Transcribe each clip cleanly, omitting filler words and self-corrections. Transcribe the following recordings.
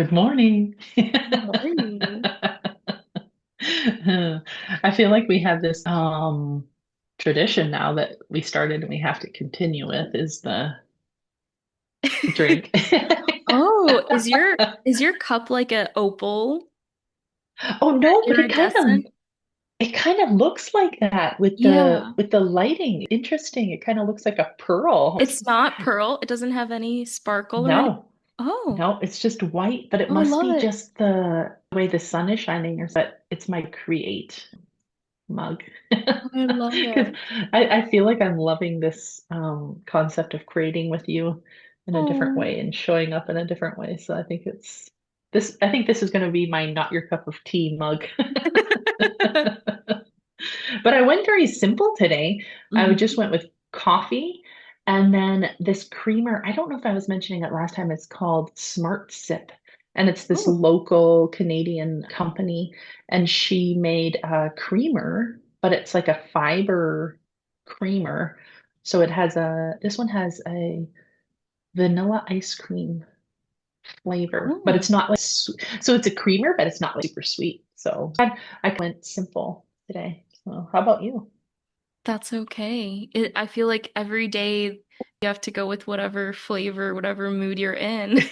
Good morning. Good morning. I feel like we have this tradition now that we started and we have to continue with is the drink. Oh, is your cup like a opal, Oh no, but iridescent? it kind of looks like that with Yeah. the lighting. Interesting. It kind of looks like a pearl. It's not pearl. It doesn't have any sparkle or any. No, Oh, no, it's just white, but it oh, I must love be it. just the way the sun is shining or but it's my create mug. Oh, I love Because it. I feel like I'm loving this concept of creating with you in a different Oh. way and showing up in a different way. So I think I think this is going to be my not your cup of tea mug. But I went very simple today. I just Mhm. went with coffee and then this creamer. I don't know if I was mentioning it last time. It's called Smart Sip. And it's this Oh. local Canadian company. And she made a creamer, but it's like a fiber creamer. So this one has a vanilla ice cream flavor, but Oh, it's not like, so it's a creamer, but it's not like super sweet. So I went simple today. So how about you? that's okay. I feel like every day you have to go with whatever flavor, whatever mood you're in.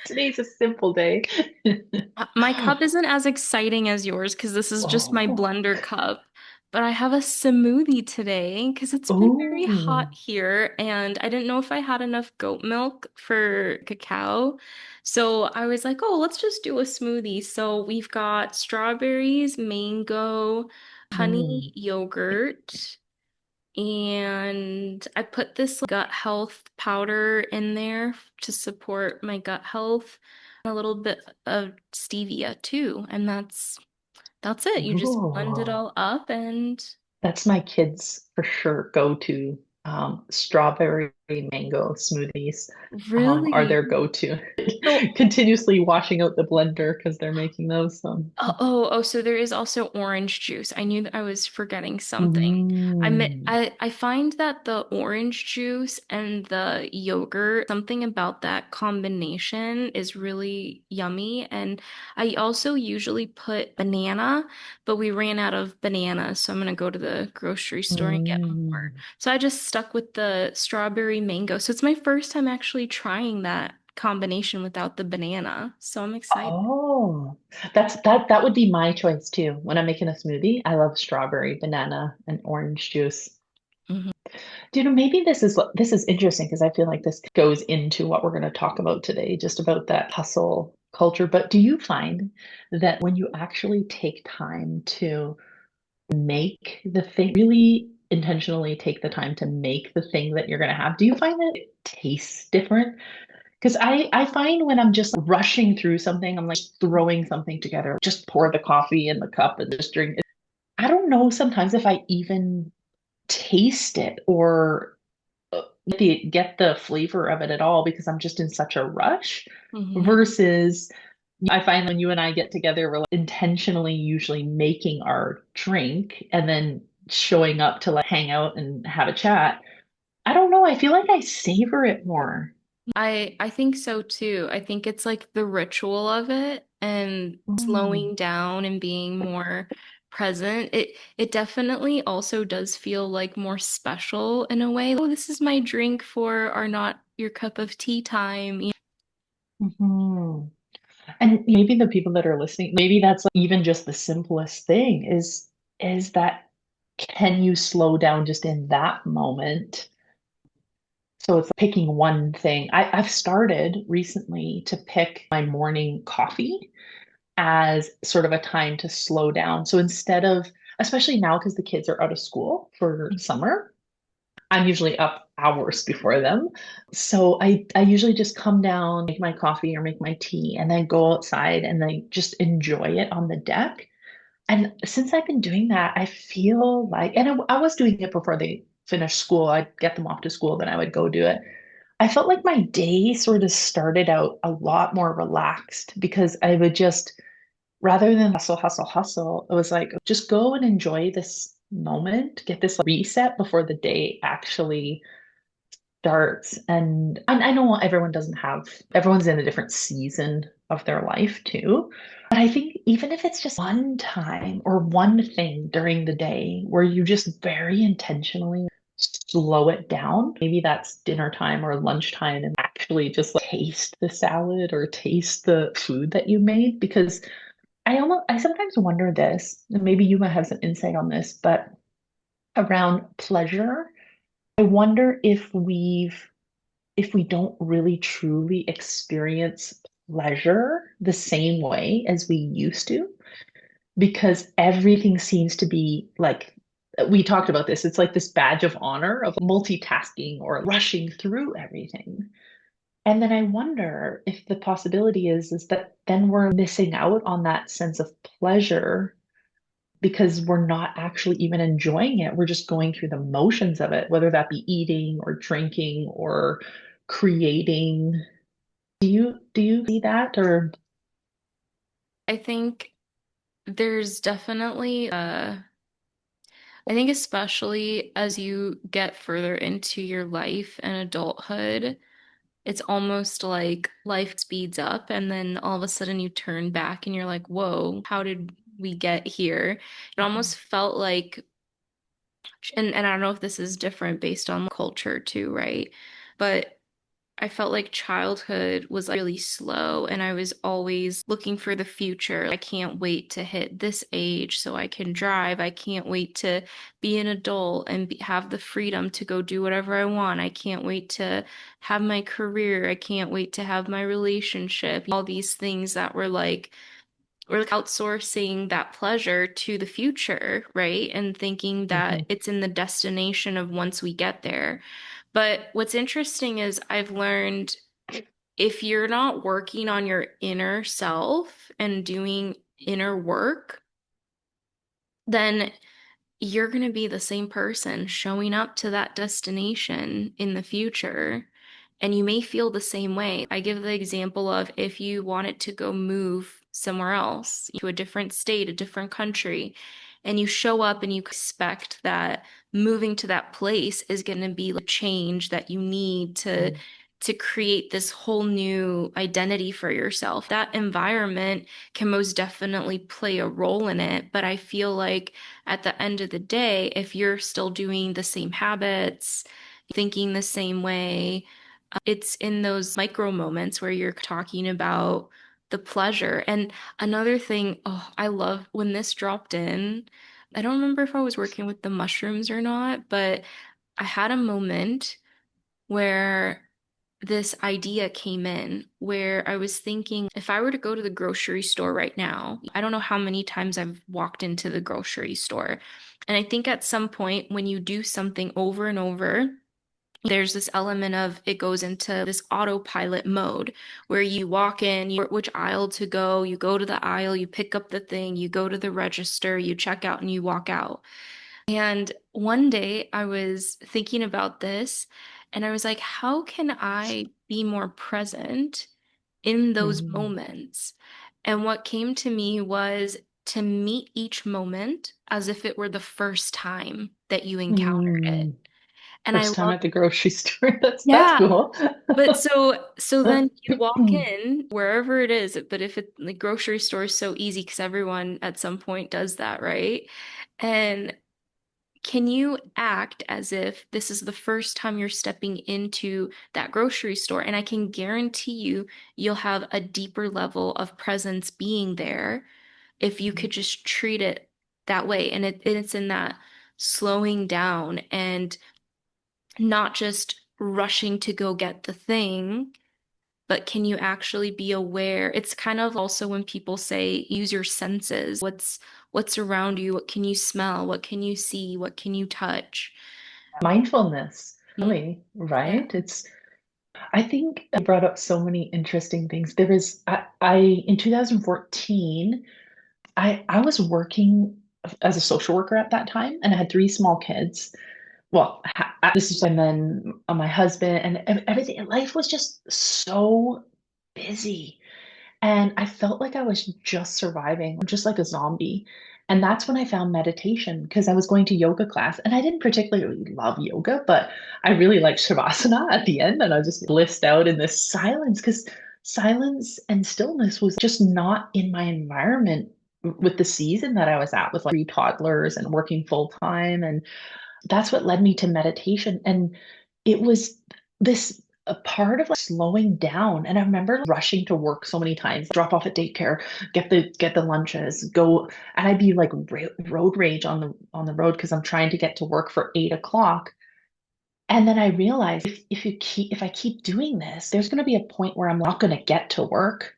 Today's a simple day. My cup isn't as exciting as yours because this is just my Oh, blender cup. But I have a smoothie today because it's been very oh, hot here and I didn't know if I had enough goat milk for cacao. So I was like, oh, let's just do a smoothie. So we've got strawberries, mango, honey, mm. yogurt, and I put this gut health powder in there to support my gut health, and a little bit of stevia too. And that's it. You just blend it Ooh. all up and That's my kids for sure go-to. Strawberry mango smoothies are really. their go-to. So Continuously washing out the blender because they're making those. so there is also orange juice. I knew that I was forgetting something. Mm. I find that the orange juice and the yogurt, something about that combination is really yummy. And I also usually put banana, but we ran out of banana, so I'm gonna go to the grocery store and get more. Mm. So I just stuck with the strawberry mango. So it's my first time actually trying that combination without the banana. So I'm excited. Oh, that would be my choice too. When I'm making a smoothie, I love strawberry, banana, and orange juice. Mhm. Do you know, maybe this is interesting because I feel like this goes into what we're going to talk about today, just about that hustle culture. But do you find that when you actually take time to make the thing, really intentionally take the time to make the thing that you're going to have, do you find that it tastes different? Because I find when I'm just rushing through something, I'm like throwing something together, just pour the coffee in the cup and just drink. I don't know sometimes if I even taste it or get the flavor of it at all because I'm just in such a rush Mhm. versus I find when you and I get together, we're like intentionally usually making our drink and then showing up to like hang out and have a chat. I don't know. I feel like I savor it more. I think so too. I think it's like the ritual of it and Mm. slowing down and being more present. It definitely also does feel like more special in a way. Oh, this is my drink for our not your cup of tea time. Mhm. And maybe the people that are listening, maybe that's like even just the simplest thing is that can you slow down just in that moment? So it's picking one thing. I've started recently to pick my morning coffee as sort of a time to slow down. So instead of, especially now because the kids are out of school for summer, I'm usually up hours before them. So I usually just come down, make my coffee or make my tea, and then go outside and then just enjoy it on the deck. And since I've been doing that, I feel like, and I was doing it before they finished school. I'd get them off to school, then I would go do it. I felt like my day sort of started out a lot more relaxed because I would just, rather than hustle, hustle, hustle, it was like, just go and enjoy this moment, get this reset before the day actually starts, and I know everyone doesn't have, everyone's in a different season of their life too. But I think even if it's just one time or one thing during the day where you just very intentionally slow it down, maybe that's dinner time or lunchtime, and actually just like, taste the salad or taste the food that you made. Because I sometimes wonder this, and maybe you might have some insight on this, but around pleasure, I wonder if we don't really truly experience pleasure the same way as we used to, because everything seems to be like, we talked about this, it's like this badge of honor of multitasking or rushing through everything. And then I wonder if the possibility is that then we're missing out on that sense of pleasure because we're not actually even enjoying it. We're just going through the motions of it, whether that be eating or drinking or creating. Do you see that or I think there's definitely I think especially as you get further into your life and adulthood, it's almost like life speeds up and then all of a sudden you turn back and you're like, whoa, how did we get here? It almost felt like, and I don't know if this is different based on culture too, right? But I felt like childhood was like really slow and I was always looking for the future. I can't wait to hit this age so I can drive. I can't wait to be an adult and have the freedom to go do whatever I want. I can't wait to have my career. I can't wait to have my relationship. All these things that were like, we're like outsourcing that pleasure to the future, right? And thinking that Mhm, it's in the destination of once we get there. But what's interesting is I've learned if you're not working on your inner self and doing inner work, then you're going to be the same person showing up to that destination in the future. And you may feel the same way. I give the example of if you wanted to go move somewhere else, to a different state, a different country, and you show up and you expect that moving to that place is going to be like change that you need mhm, to create this whole new identity for yourself. That environment can most definitely play a role in it, but I feel like at the end of the day, if you're still doing the same habits, thinking the same way, it's in those micro moments where you're talking about the pleasure. And another thing, oh, I love when this dropped in. I don't remember if I was working with the mushrooms or not, but I had a moment where this idea came in where I was thinking if I were to go to the grocery store right now, I don't know how many times I've walked into the grocery store. And I think at some point when you do something over and over, there's this element of it goes into this autopilot mode where you walk in, you which aisle to go, you go to the aisle, you pick up the thing, you go to the register, you check out, and you walk out. And one day I was thinking about this and I was like, how can I be more present in those mhm, moments? And what came to me was to meet each moment as if it were the first time that you encountered it. mm. And I First time love, at the grocery store. That's yeah. cool. But so then you walk in wherever it is, but if it the grocery store is so easy because everyone at some point does that, right? And can you act as if this is the first time you're stepping into that grocery store? And I can guarantee you, you'll have a deeper level of presence being there if you could just treat it that way. And it's in that slowing down and not just rushing to go get the thing, but can you actually be aware? It's kind of also when people say use your senses. What's around you? What can you smell? What can you see? What can you touch? Mindfulness, Mm, really, yeah. right? I think you brought up so many interesting things. I in 2014, I was working as a social worker at that time, and I had three small kids. Well, this is and then my husband and everything. Life was just so busy. And I felt like I was just surviving, just like a zombie. And that's when I found meditation because I was going to yoga class and I didn't particularly love yoga, but I really liked Shavasana at the end. And I just blissed out in this silence because silence and stillness was just not in my environment with the season that I was at with like three toddlers and working full time. And that's what led me to meditation. And it was this a part of like slowing down. And I remember rushing to work so many times, drop off at daycare, get the lunches, go, and I'd be like road rage on the road because I'm trying to get to work for 8 o'clock. And then I realized if I keep doing this, there's going to be a point where I'm not going to get to work.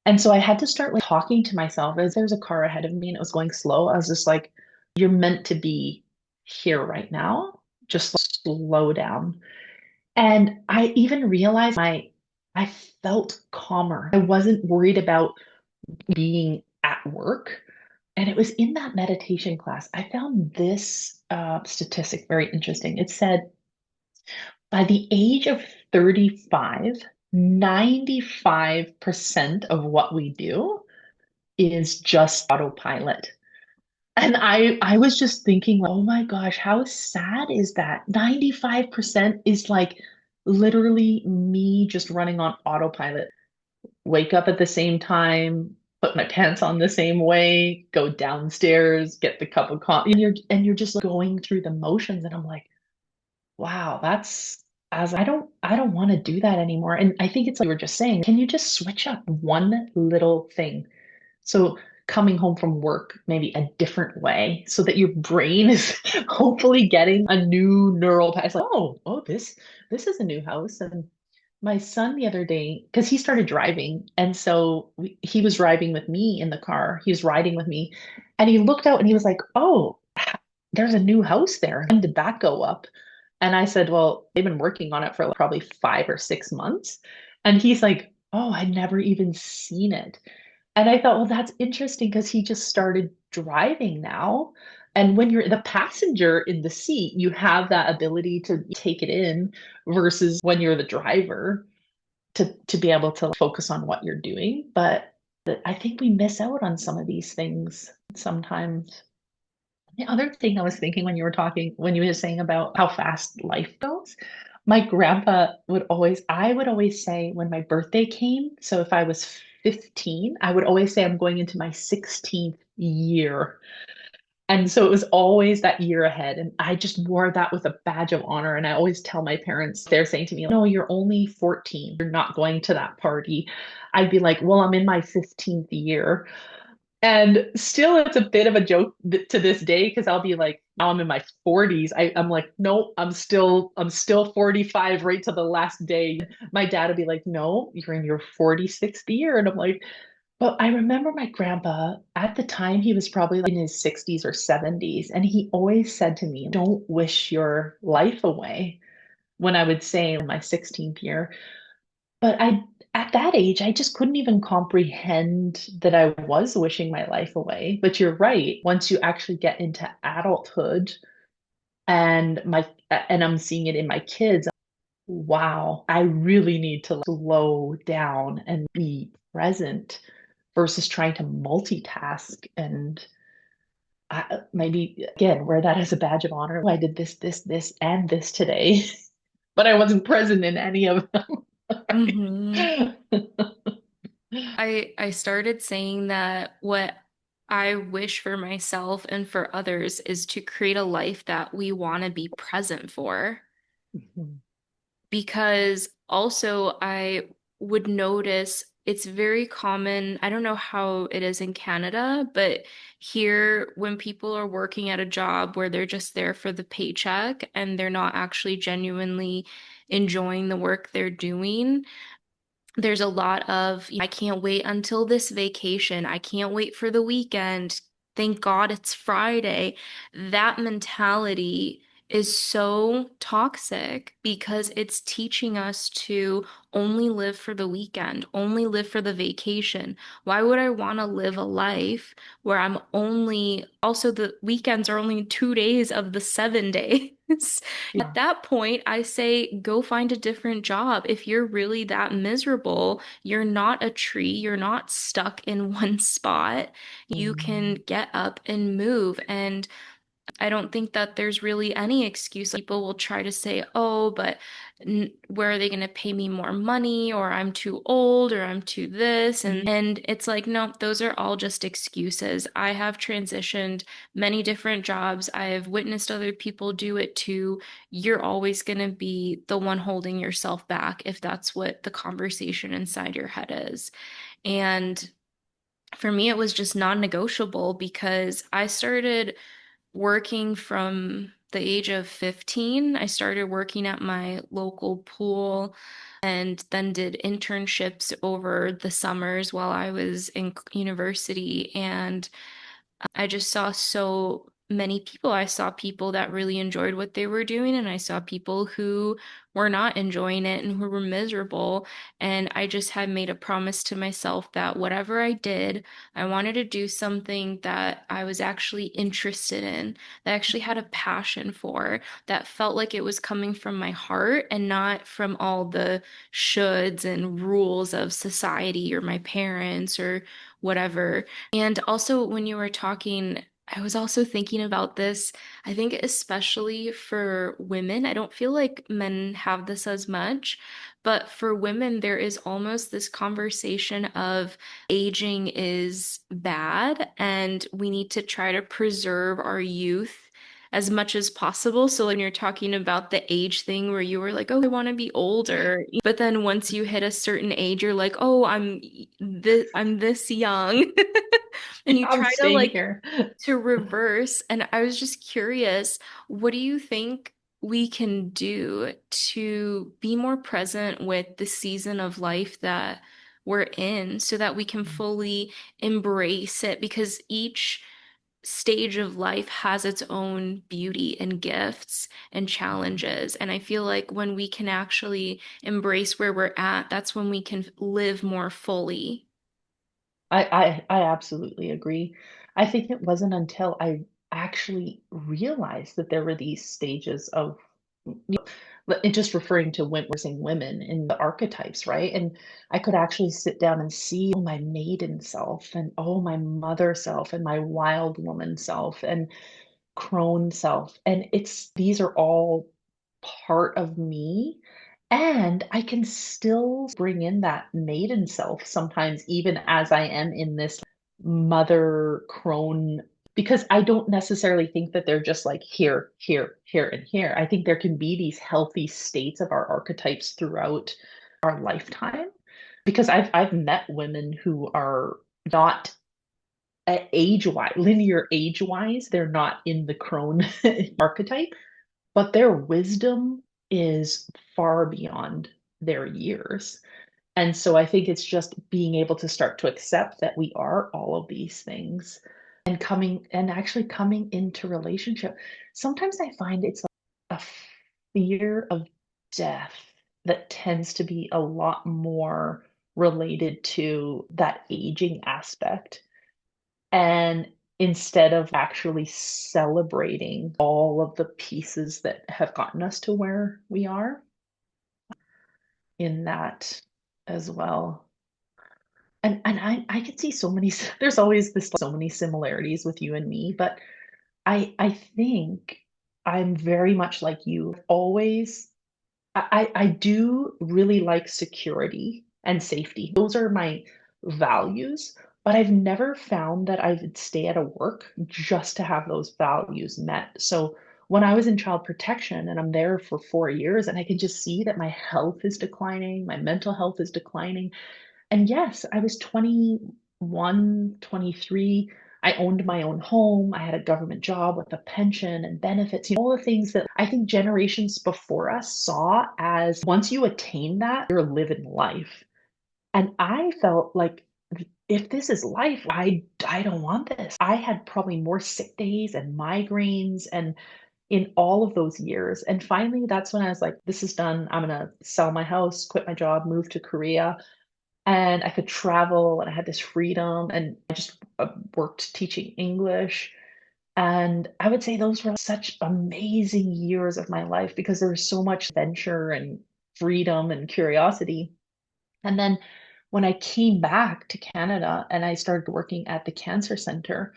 And so I had to start like talking to myself as there was a car ahead of me and it was going slow. I was just like, you're meant to be here right now. Just slow down. And I even realized I felt calmer. I wasn't worried about being at work. And it was in that meditation class. I found this statistic very interesting. It said by the age of 35, 95% of what we do is just autopilot. And I was just thinking, oh my gosh, how sad is that? 95% is like literally me just running on autopilot. Wake up at the same time, put my pants on the same way, go downstairs, get the cup of coffee, and you're just going through the motions. And I'm like, wow, that's as I don't want to do that anymore. And I think it's like you were just saying, can you just switch up one little thing? So coming home from work maybe a different way so that your brain is hopefully getting a new neural path. It's like, this is a new house. And my son the other day, because he started driving, and so he was driving with me in the car. He was riding with me, and he looked out and he was like, "Oh, there's a new house there. When did that go up?" And I said, "Well, they've been working on it for like probably 5 or 6 months." And he's like, "Oh, I'd never even seen it." And I thought, well, that's interesting because he just started driving now. And when you're the passenger in the seat, you have that ability to take it in versus when you're the driver to be able to focus on what you're doing. But I think we miss out on some of these things sometimes. The other thing I was thinking when you were talking, when you were saying about how fast life goes, my grandpa I would always say when my birthday came, so if I was 15, I would always say I'm going into my 16th year. And so it was always that year ahead. And I just wore that with a badge of honor. And I always tell my parents, they're saying to me, no, you're only 14. You're not going to that party. I'd be like, well, I'm in my 15th year. And still, it's a bit of a joke to this day because I'll be like, now I'm in my 40s. I'm like, no, I'm still 45 right to the last day. My dad would be like, no, you're in your 46th year. And I'm like, but I remember my grandpa at the time, he was probably like in his 60s or 70s. And he always said to me, don't wish your life away when I would say in my 16th year. But at that age, I just couldn't even comprehend that I was wishing my life away. But you're right. Once you actually get into adulthood and I'm seeing it in my kids, wow, I really need to slow down and be present versus trying to multitask and maybe again wear that as a badge of honor. Oh, I did this, and this today, but I wasn't present in any of them. Hmm. I started saying that what I wish for myself and for others is to create a life that we want to be present for. Mhm. Because also I would notice it's very common. I don't know how it is in Canada, but here, when people are working at a job where they're just there for the paycheck and they're not actually genuinely enjoying the work they're doing, there's a lot of, I can't wait until this vacation. I can't wait for the weekend. Thank God it's Friday. That mentality is so toxic because it's teaching us to only live for the weekend, only live for the vacation. Why would I want to live a life where I'm only, also the weekends are only 2 days of the 7 day? At Yeah. that point, I say go find a different job. If you're really that miserable, you're not a tree, you're not stuck in one spot. You can Mm. get up and move. And I don't think that there's really any excuse. People will try to say, oh, but where are they going to pay me more money? Or I'm too old, or I'm too this. And it's like, no, those are all just excuses. I have transitioned many different jobs. I have witnessed other people do it too. You're always going to be the one holding yourself back if that's what the conversation inside your head is. And for me, it was just non-negotiable because I started working from the age of 15. I started working at my local pool and then did internships over the summers while I was in university. And I just saw so many people. I saw people that really enjoyed what they were doing, and I saw people who were not enjoying it and who were miserable. And I just had made a promise to myself that whatever I did, I wanted to do something that I was actually interested in, that I actually had a passion for, that felt like it was coming from my heart and not from all the shoulds and rules of society or my parents or whatever. And also, when you were talking, I was also thinking about this. I think, especially for women, I don't feel like men have this as much, but for women, there is almost this conversation of aging is bad and we need to try to preserve our youth as much as possible. So when you're talking about the age thing where you were like, oh, I want to be older, but then once you hit a certain age, you're like, oh, I'm this young. And you I'm try to staying like here. to reverse. And I was just curious, what do you think we can do to be more present with the season of life that we're in so that we can fully embrace it? Because each stage of life has its own beauty and gifts and challenges. And I feel like when we can actually embrace where we're at, that's when we can live more fully. I absolutely agree. I think it wasn't until I actually realized that there were these stages of, it just referring to when we're saying women in the archetypes, right? And I could actually sit down and see, oh, my maiden self, and oh, my mother self, and my wild woman self, and crone self. And it's these are all part of me. And I can still bring in that maiden self sometimes, even as I am in this mother crone, because I don't necessarily think that they're just like here, here, here, and here. I think there can be these healthy states of our archetypes throughout our lifetime. Because I've met women who are not age-wise, linear age-wise, they're not in the crone archetype, but their wisdom is far beyond their years. And so I think it's just being able to start to accept that we are all of these things and coming and actually coming into relationship. Sometimes I find it's like a fear of death that tends to be a lot more related to that aging aspect. And instead of actually celebrating all of the pieces that have gotten us to where we are in that as well. And I could see so many there's always this so many similarities with you and me, but I think I'm very much like you. Always I do really like security and safety. Those are my values, but I've never found that I would stay at a work just to have those values met. So when I was in child protection and I'm there for 4 years and I can just see that my health is declining, my mental health is declining. And yes, I was 21, 23. I owned my own home. I had a government job with a pension and benefits, all the things that I think generations before us saw as once you attain that, you're living life. And I felt like if this is life, I don't want this. I had probably more sick days and migraines and in all of those years. And finally, that's when I was like, this is done. I'm gonna sell my house, quit my job, move to Korea, and I could travel and I had this freedom and I just worked teaching English. And I would say those were such amazing years of my life because there was so much adventure and freedom and curiosity. And then when I came back to Canada and I started working at the cancer center,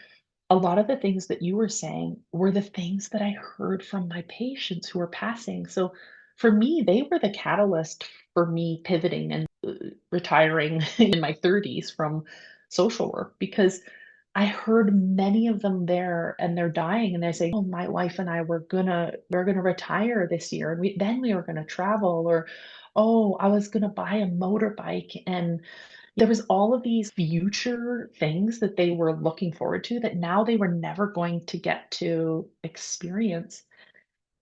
a lot of the things that you were saying were the things that I heard from my patients who were passing. So for me, they were the catalyst for me pivoting and retiring in my 30s from social work because I heard many of them there and they're dying and they're saying, "Oh, my wife and I we're gonna retire this year and we were gonna travel," or "Oh, I was gonna buy a motorbike." And there was all of these future things that they were looking forward to that now they were never going to get to experience.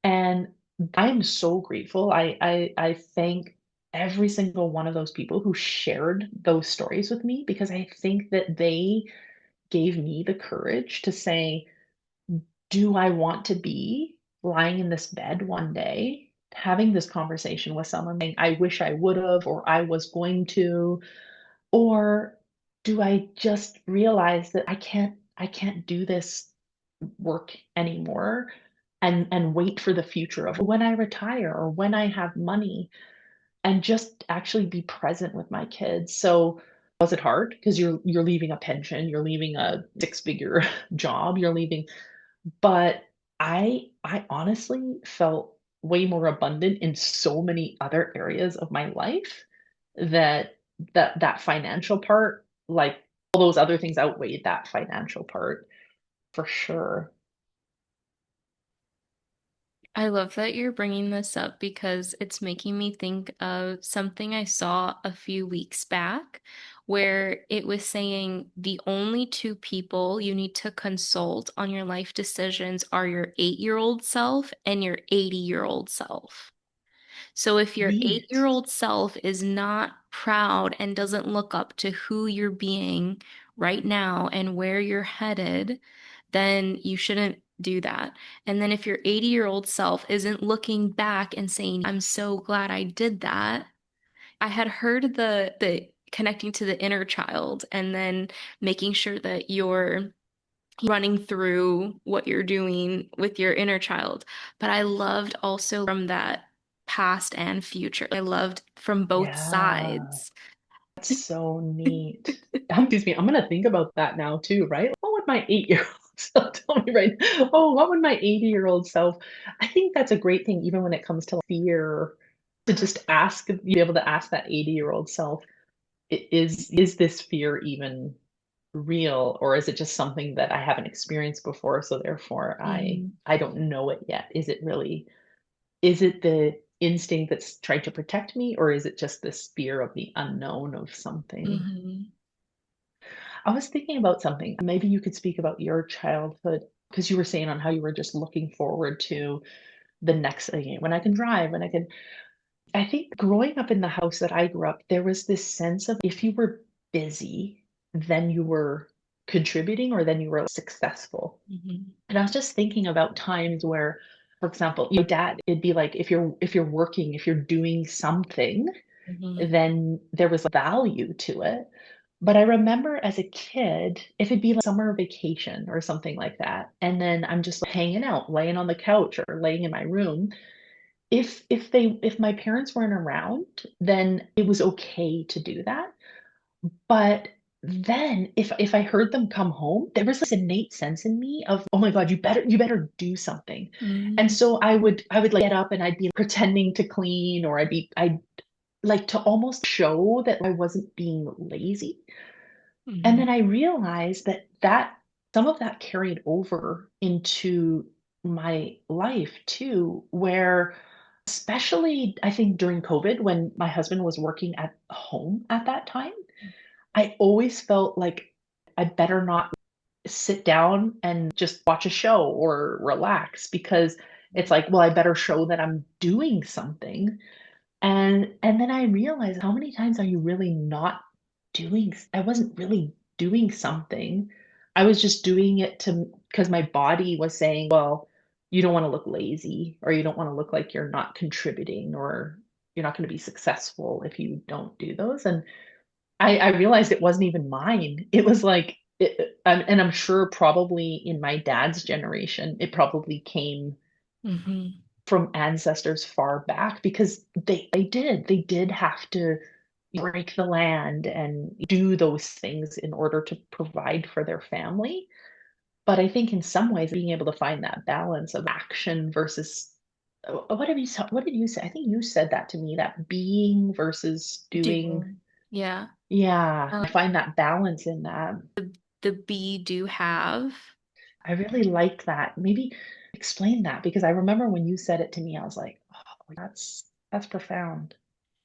And I'm so grateful. I thank every single one of those people who shared those stories with me because I think that they gave me the courage to say, do I want to be lying in this bed one day, having this conversation with someone saying, I wish I would have, or I was going to, or do I just realize that I can't do this work anymore and wait for the future of when I retire or when I have money and just actually be present with my kids. So was it hard? Because you're leaving a pension, you're leaving a six-figure job, you're leaving, but I honestly felt way more abundant in so many other areas of my life that that financial part, like all those other things outweighed that financial part for sure. I love that you're bringing this up because it's making me think of something I saw a few weeks back where it was saying the only two people you need to consult on your life decisions are your 8-year-old self and your 80-year-old self. So if your Neat. eight-year-old self is not proud and doesn't look up to who you're being right now and where you're headed, then you shouldn't do that. And then if your 80-year-old self isn't looking back and saying, I'm so glad I did that. I had heard the connecting to the inner child and then making sure that you're running through what you're doing with your inner child. But I loved also from that past and future. I loved from both Yeah, sides. that's so neat. Excuse me, I'm gonna think about that now too, right? What would my 8-year-old self tell me right? Oh, what would my 80-year-old self? I think that's a great thing, even when it comes to fear, to just ask, be able to ask that 80-year-old self, is this fear even real, or is it just something that I haven't experienced before, so therefore Mhm. I don't know it yet? Is it really, is it the instinct that's trying to protect me, or is it just this fear of the unknown of something? Mhm. I was thinking about something. Maybe you could speak about your childhood because you were saying on how you were just looking forward to the next thing when I can drive, when I can. I think growing up in the house that I grew up, there was this sense of if you were busy, then you were contributing or then you were successful. Mhm. And I was just thinking about times where, for example, your dad, it'd be like if you're working, if you're doing something, Mhm. then there was value to it. But I remember as a kid, if it'd be like summer vacation or something like that, and then I'm just like, hanging out, laying on the couch or laying in my room, if my parents weren't around, then it was okay to do that. But then if I heard them come home, there was this innate sense in me of, oh my God, you better do something. And Mhm. so I would like get up and I'd be pretending to clean, or I'd like to almost show that I wasn't being lazy. And Mhm. then I realized that some of that carried over into my life too, where especially I think during COVID when my husband was working at home at that time, I always felt like I better not sit down and just watch a show or relax because it's like, well, I better show that I'm doing something. And then I realized how many times are you really not doing I wasn't really doing something. I was just doing it to because my body was saying, well, you don't want to look lazy or you don't want to look like you're not contributing or you're not going to be successful if you don't do those. And I realized it wasn't even mine. It was like and I'm sure probably in my dad's generation, it probably came Hmm. from ancestors far back because they did have to break the land and do those things in order to provide for their family. But I think in some ways being able to find that balance of action versus what did you say? I think you said that to me, that being versus doing. Doing. Yeah. Yeah, I Um, find that balance in that. the be do have. I really like that. Maybe explain that because I remember when you said it to me, I was like, oh, that's profound.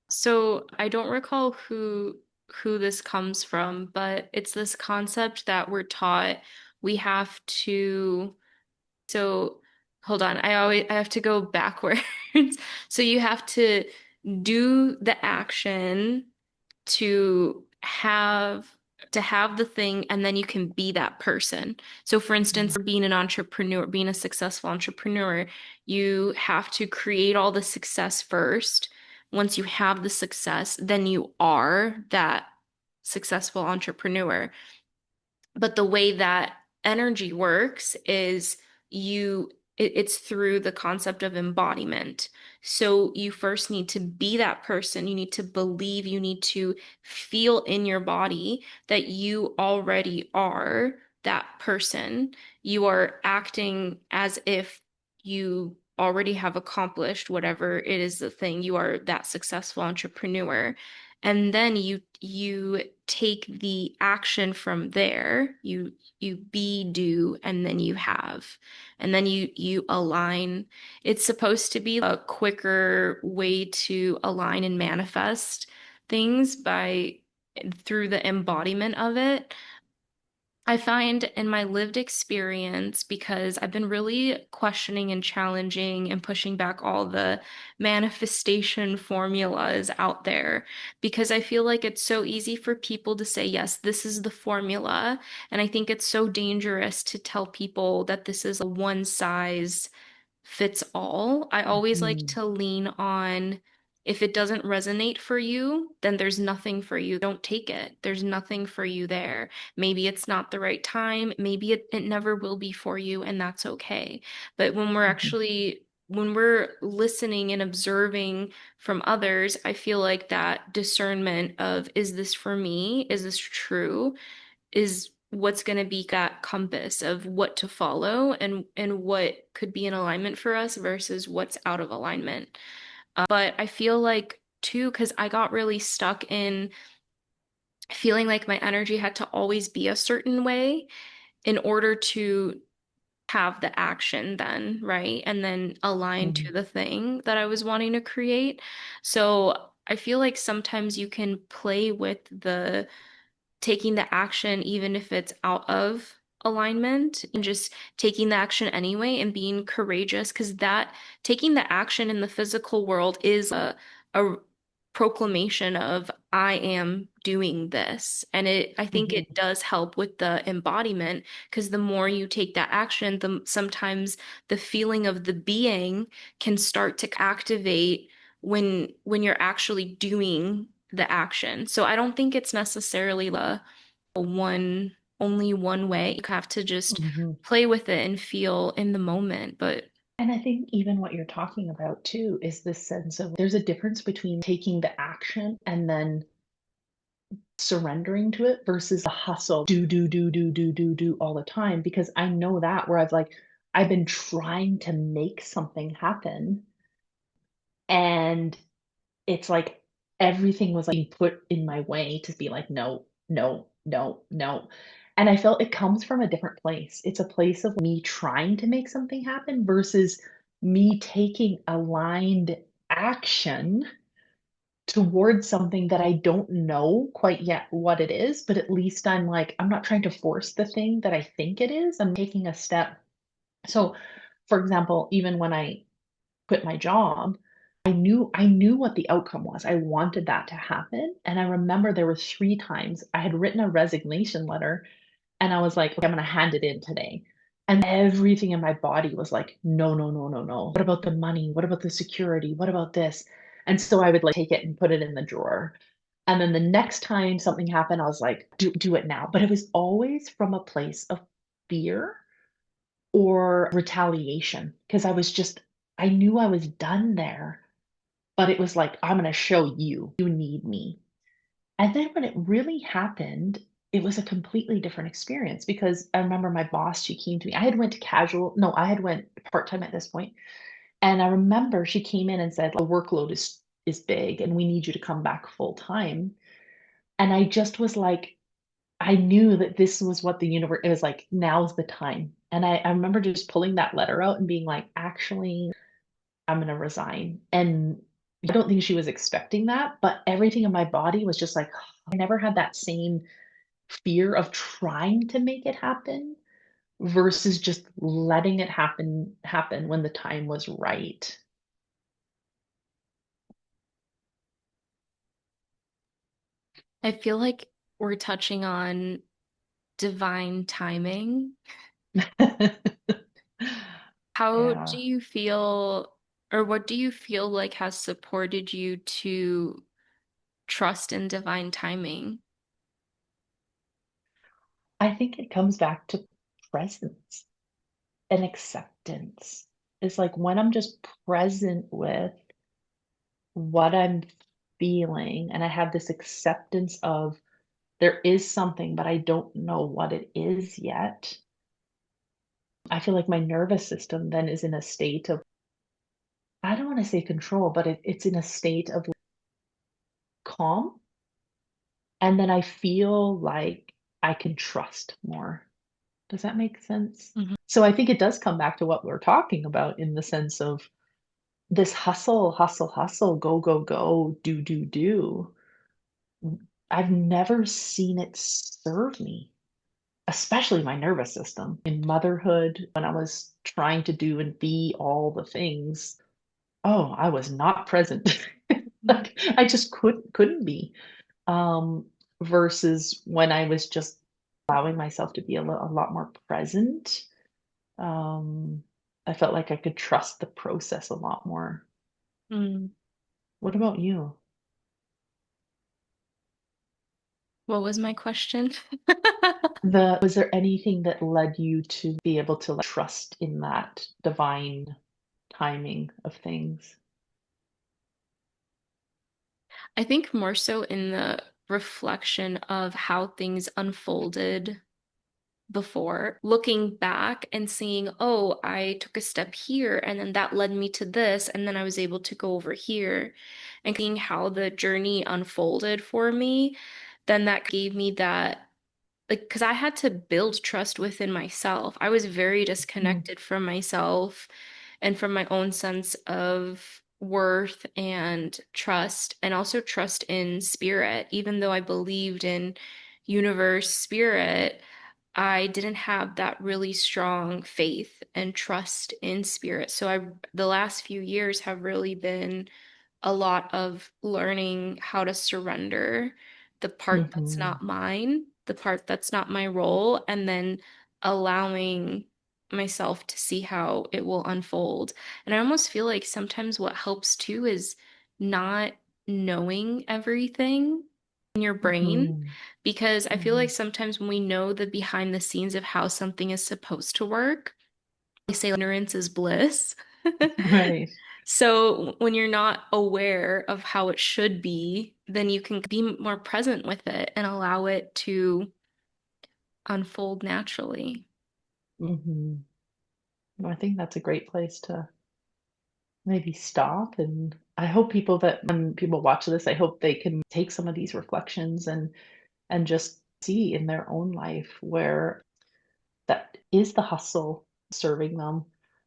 So I don't recall who this comes from, but it's this concept that we're taught we have to. So hold on, I have to go backwards. So you have to do the action to have the thing, and then you can be that person. So for instance, Mhm. being an entrepreneur, being a successful entrepreneur, you have to create all the success first. Once you have the success, then you are that successful entrepreneur. But the way that energy works is it's through the concept of embodiment. So you first need to be that person. You need to believe, you need to feel in your body that you already are that person. You are acting as if you already have accomplished whatever it is the thing. You are that successful entrepreneur. And then you take the action from there. You be, do, and then you have. And then you align. It's supposed to be a quicker way to align and manifest things by through the embodiment of it. I find in my lived experience, because I've been really questioning and challenging and pushing back all the manifestation formulas out there, because I feel like it's so easy for people to say, yes, this is the formula. And I think it's so dangerous to tell people that this is a one size fits all. I always like Mhm. to lean on if it doesn't resonate for you, then there's nothing for you. Don't take it. There's nothing for you there. Maybe it's not the right time. Maybe it never will be for you, and that's okay. But Mhm. when we're listening and observing from others, I feel like that discernment of, is this for me? Is this true? Is what's going to be that compass of what to follow and what could be in alignment for us versus what's out of alignment. But I feel like too, because I got really stuck in feeling like my energy had to always be a certain way in order to have the action then, right? And then align to Mhm. the thing that I was wanting to create. So I feel like sometimes you can play with the taking the action even if it's out of alignment, and just taking the action anyway and being courageous, because that taking the action in the physical world is a proclamation of I am doing this. And I think Mhm. it does help with the embodiment, because the more you take that action, the sometimes the feeling of the being can start to activate when you're actually doing the action. So I don't think it's necessarily a one only one way. You have to just Mhm. play with it and feel in the moment. But And I think even what you're talking about too is this sense of there's a difference between taking the action and then surrendering to it versus the hustle, do all the time. Because I know that where I've been trying to make something happen and it's like everything was like being put in my way to be like, no, no, no, no. And I felt it comes from a different place. It's a place of me trying to make something happen versus me taking aligned action towards something that I don't know quite yet what it is, but at least I'm like, I'm not trying to force the thing that I think it is. I'm taking a step. So, for example, even when I quit my job, I knew what the outcome was. I wanted that to happen. And I remember there were 3 times I had written a resignation letter and I was like, okay, I'm gonna hand it in today. And everything in my body was like, no, no, no, no, no. What about the money? What about the security? What about this? And so I would like take it and put it in the drawer. And then the next time something happened, I was like, do it now. But it was always from a place of fear or retaliation because I knew I was done there, but it was like, I'm going to show you, you need me. And then when it really happened, it was a completely different experience because I remember my boss, she came to me. I had went to casual, no, I had went part-time at this point. And I remember she came in and said, the workload is big and we need you to come back full time. And I just was like, I knew that this was what the universe, it was like, now's the time. And I remember just pulling that letter out and being like, actually, I'm going to resign. And I don't think she was expecting that, but everything in my body was just like, I never had that same fear of trying to make it happen versus just letting it happen when the time was right. I feel like we're touching on divine timing. How do Yeah. you feel, or what do you feel like has supported you to trust in divine timing? I think it comes back to presence and acceptance. It's like when I'm just present with what I'm feeling and I have this acceptance of there is something, but I don't know what it is yet. I feel like my nervous system then is in a state of, I don't want to say control, but it's in a state of calm. And then I feel like I can trust more. Does that make sense? Mhm. So I think it does come back to what we're talking about in the sense of this hustle, hustle, hustle, go, go, go, do, do, do. I've never seen it serve me, especially my nervous system. In motherhood, when I was trying to do and be all the things, oh, I was not present. Like I just couldn't be. Um, versus when I was just allowing myself to be a lot more present. Um, I felt like I could trust the process a lot more. Mm. What about you? What was my question? The Was there anything that led you to be able to like, trust in that divine timing of things? I think more so in the reflection of how things unfolded before, looking back and seeing, oh, I took a step here and then that led me to this, and then I was able to go over here, and seeing how the journey unfolded for me, then that gave me that, like, because I had to build trust within myself. I was very Mm, disconnected from myself and from my own sense of worth and trust, and also trust in spirit. Even though I believed in universe, spirit, I didn't have that really strong faith and trust in spirit. So the last few years have really been a lot of learning how to surrender the part that's mhm, not mine, the part that's not my role, and then allowing myself to see how it will unfold. And I almost feel like sometimes what helps too is not knowing everything in your brain, mhm, because I feel like mhm. sometimes when we know the behind the scenes of how something is supposed to work, they say ignorance is bliss. Right. So when you're not aware of how it should be, then you can be more present with it and allow it to unfold naturally. Mhm. I think that's a great place to maybe stop. And I hope people that when people watch this, I hope they can take some of these reflections and just see in their own life where that is the hustle serving them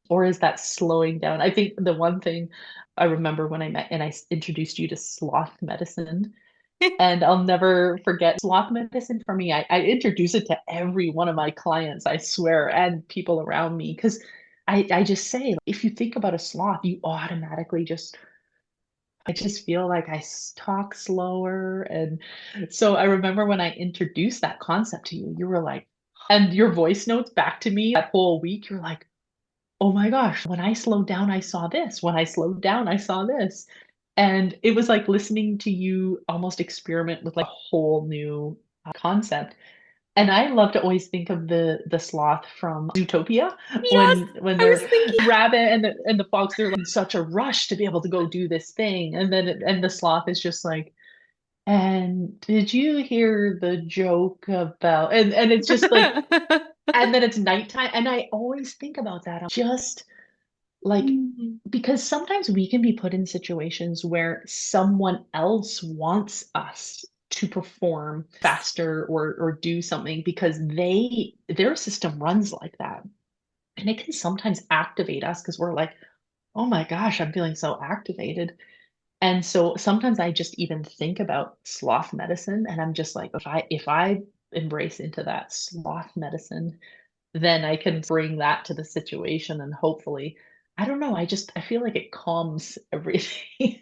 or is that slowing down. I think the one thing I remember when I met and introduced you to sloth medicine, and I'll never forget sloth medicine for me. I introduce it to every one of my clients, I swear, and people around me because I just say if you think about a sloth you automatically just I just feel like talk slower. And so I remember when I introduced that concept to you, you were like, and your voice notes back to me that whole week, you're like, oh my gosh, when I slowed down, I saw this. When I slowed down, I saw this. And it was like listening to you almost experiment with like a whole new concept. And I love to always think of the sloth from Zootopia Yes, when I was they're thinking. rabbit and the fox, they're like in such a rush to be able to go do this thing. And then and the sloth is just like, and did you hear the joke about and it's just like, and then it's nighttime. And I always think about that. I'm just like, Mhm. because sometimes we can be put in situations where someone else wants us to perform faster or do something because their system runs like that. And it can sometimes activate us because we're like, oh my gosh, I'm feeling so activated. And so sometimes I just even think about sloth medicine and I'm just like, if I embrace into that sloth medicine, then I can bring that to the situation and hopefully, I don't know, I feel like it calms everything.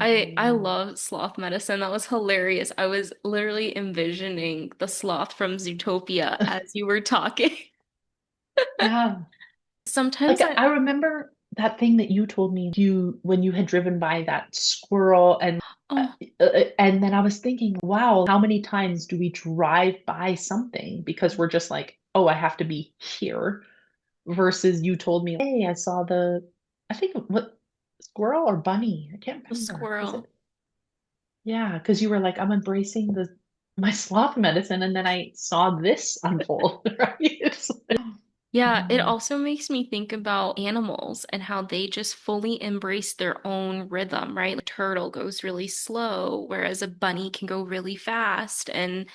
I love sloth medicine. That was hilarious. I was literally envisioning the sloth from Zootopia as you were talking. Yeah. Sometimes Like I remember that thing that you told me you when you had driven by that squirrel oh, and then I was thinking, wow, how many times do we drive by something because we're just like, oh, I have to be here versus you told me, hey, I saw I think what squirrel or bunny? I can't the remember. Was squirrel. it? Yeah, because you were like, I'm embracing the my sloth medicine, and then I saw this unfold, right? It's like, Yeah, it mm, also makes me think about animals and how they just fully embrace their own rhythm, right? Like, a turtle goes really slow, whereas a bunny can go really fast. And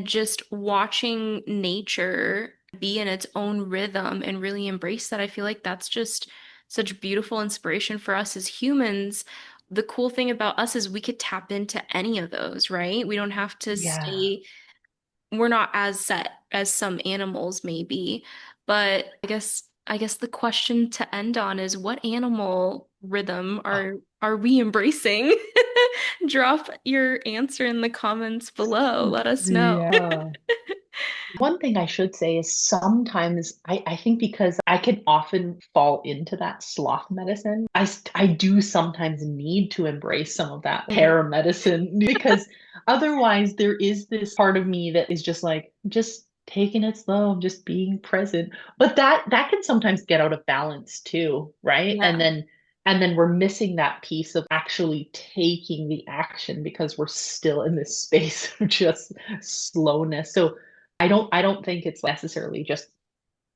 just watching nature be in its own rhythm and really embrace that, I feel like that's just such beautiful inspiration for us as humans. The cool thing about us is we could tap into any of those, right? We don't have to yeah. stay, we're not as set as some animals maybe, but I guess the question to end on is what animal rhythm Oh, are we embracing? Drop your answer in the comments below. Let us know. yeah. One thing I should say is sometimes I think because I can often fall into that sloth medicine, I do sometimes need to embrace some of that Mm, paramedicine because otherwise there is this part of me that is just like, just taking it slow, just being present. But that can sometimes get out of balance too, right? yeah. And then we're missing that piece of actually taking the action because we're still in this space of just slowness. So I don't think it's necessarily just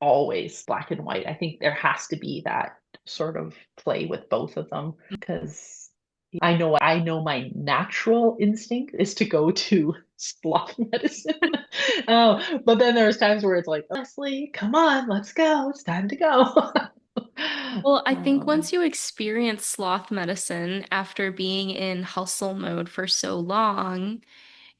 always black and white. I think there has to be that sort of play with both of them because I know my natural instinct is to go to sloth medicine. But then there's times where it's like, Lesley, come on, let's go. It's time to go. Well, I think Um, once you experience sloth medicine after being in hustle mode for so long,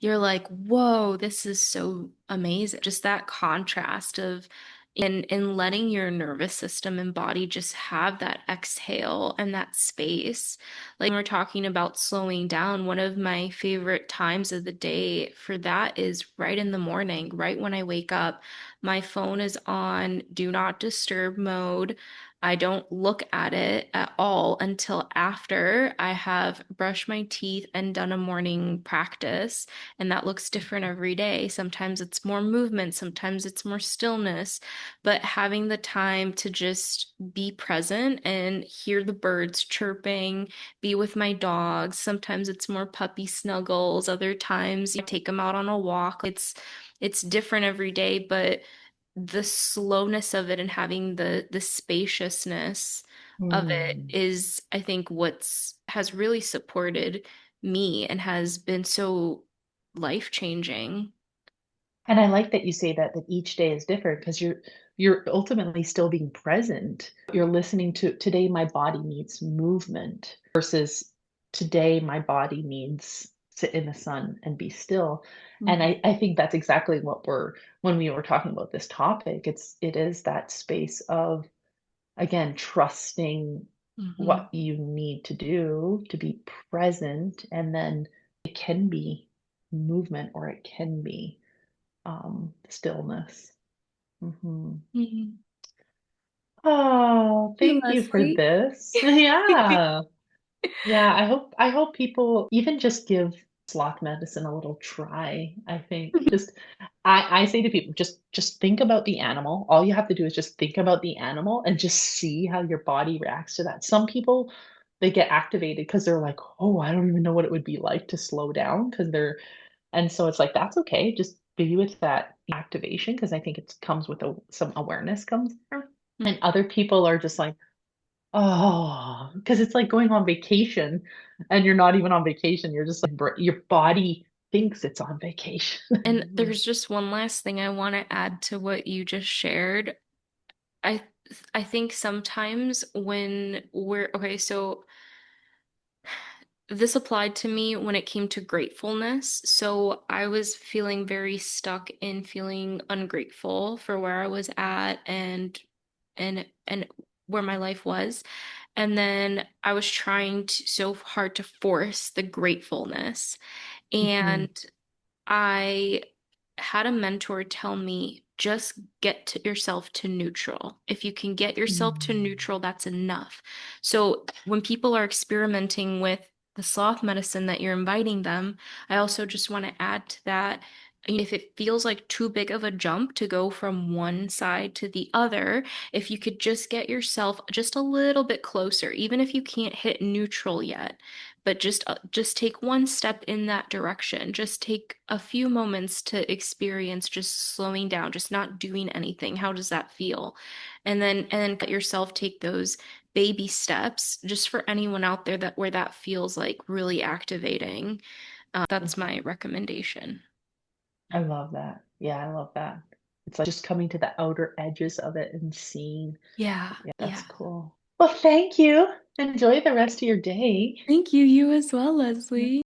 you're like, whoa, this is so amazing. Just that contrast of in letting your nervous system and body just have that exhale and that space. Like when we're talking about slowing down, one of my favorite times of the day for that is right in the morning, right when I wake up. My phone is on do not disturb mode. I don't look at it at all until after I have brushed my teeth and done a morning practice. And that looks different every day. Sometimes it's more movement, sometimes it's more stillness, but having the time to just be present and hear the birds chirping, be with my dogs. Sometimes it's more puppy snuggles, other times you take them out on a walk. It's different every day, but the slowness of it and having the spaciousness of it hmm. is, I think, what's has really supported me and has been so life-changing. And I like that you say that each day is different because you're ultimately still being present. You're listening to today my body needs movement versus today my body needs sit in the sun and be still. And Mhm. I think that's exactly what we're when we were talking about this topic, it is that space of again trusting what Mhm. you need to do to be present and then it can be movement or it can be stillness. Hmm. Mhm. Oh, You, thank you for Lesley. this. Yeah. Yeah, I hope people even just give sloth medicine a little try. I think just I say to people, just think about the animal. All you have to do is just think about the animal and just see how your body reacts to that. Some people they get activated because they're like, oh, I don't even know what it would be like to slow down because they're and so it's like that's okay. Just be with that activation because I think it comes with some awareness comes there. And other people are just like, oh, because it's like going on vacation and you're not even on vacation. You're just like, your body thinks it's on And vacation. there's just one last thing I want to add to what you just shared. I I think sometimes when we're okay, so this applied to me when it came to gratefulness. So I was feeling very stuck in feeling ungrateful for where I was at and where my life was. And then I was trying so hard to force the gratefulness. Mhm, And I had a mentor tell me just yourself to neutral. If you can get yourself to mhm, neutral, that's enough. So when people are experimenting with the sloth medicine that you're inviting them, I also just want to add to that. If it feels like too big of a jump to go from one side to the other, if you could just get yourself just a little bit closer, even if you can't hit neutral yet, but just take one step in that direction. Just take a few moments to experience just slowing down, just not doing anything. How does that feel? And then let yourself take those baby steps just for anyone out there that where that feels like really activating. That's mhm. my recommendation. I love that. Yeah, I love that. It's like just coming to the outer edges of it and seeing. Yeah, Yeah, that's yeah. cool. Well, thank you. Enjoy the rest of your day. Thank you, you as well, Lesley.